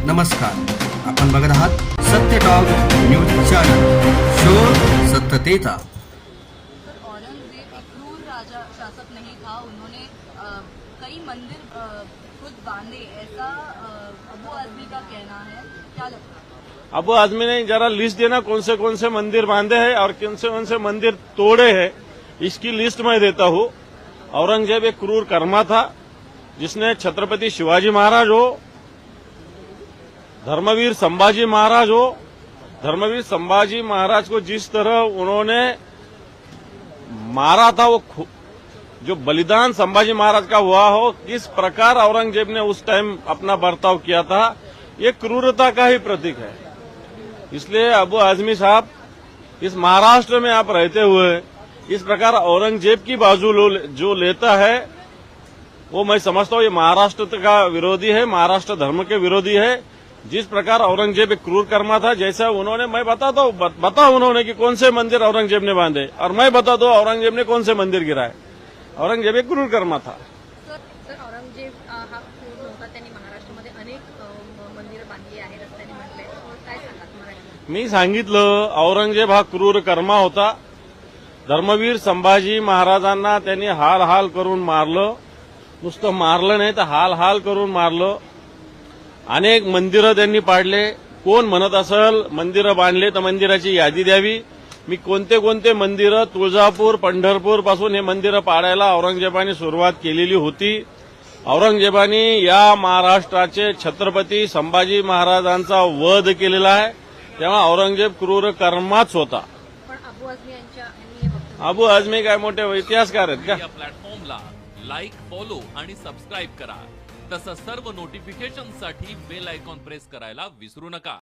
नमस्कार, आपण बघत आहात सत्य टॉक न्यूज चॅनल, शोध सत्यतेचा। औरंगजेब एक क्रूर राजा शासक नहीं था। उन्होंने कई मंदिर खुद बांधे, ऐसा अबू आजमी का कहना है। क्या लगता है? अबू आजमी ने जरा लिस्ट देना कौन से मंदिर बांधे हैं और कौन से मंदिर तोड़े हैं, इसकी लिस्ट मैं देता हूँ। औरंगजेब एक क्रूर कर्मा था जिसने छत्रपति शिवाजी महाराज हो, धर्मवीर संभाजी महाराज हो, धर्मवीर संभाजी महाराज को जिस तरह उन्होंने मारा था, वो जो बलिदान संभाजी महाराज का हुआ हो, किस प्रकार औरंगजेब ने उस टाइम अपना बर्ताव किया था, ये क्रूरता का ही प्रतीक है। इसलिए अबू आजमी साहब, इस महाराष्ट्र में आप रहते हुए इस प्रकार औरंगजेब की बाजू जो लेता है, वो मैं समझता हूँ ये महाराष्ट्र का विरोधी है, महाराष्ट्र धर्म के विरोधी है। जिस प्रकार औरंगजेब एक क्रूर कर्मा था, जैसा उन्होंने, मैं बताता हूँ, बताओ उन्होंने कि कौन से मंदिर औरंगजेब ने बांधे, और मैं बता दो औरंगजेब ने कौन से मंदिर गिराए। औरंगजेब एक क्रूर कर्मा था। सर, औरंगजेब हा क्रूर नव्हता, त्यांनी महाराष्ट्रामध्ये अनेक मंदिरं बांधली आहे, रस्त्याने म्हटलंय। काय सांगतात मराठी? मी सांगितलं, औरंगजेब हा क्रूर कर्मा होता। धर्मवीर संभाजी महाराजांना त्यांनी हाल हाल करून मारलं, नुसतं मारलं नाही तर हाल हाल करून मारलं। अनेक मंदिरं त्यांनी पाडले। कोण म्हणत असेल मंदिरं बांधले तर मंदिराची यादी द्यावी। मी कोणते कोणते मंदिरं, तुळजापूर, पंढरपूर पासून हे मंदिरं पाडायला औरंगजेबाने सुरुवात केलेली होती। औरंगजेबाने या महाराष्ट्राचे छत्रपती संभाजी महाराजांचा वध केलेला आहे, तेव्हा औरंगजेब क्रूर कर्माच होता। पण अबू आझमी यांनी अबू आजमी काय मोठे इतिहासकार आहेत का? या प्लॅटफॉर्मला लाईक, फॉलो आणि सबस्क्राईब करा। तसंच सर्व नोटिफिकेशनसाठी बेल आयकॉन प्रेस करायला विसरू नका।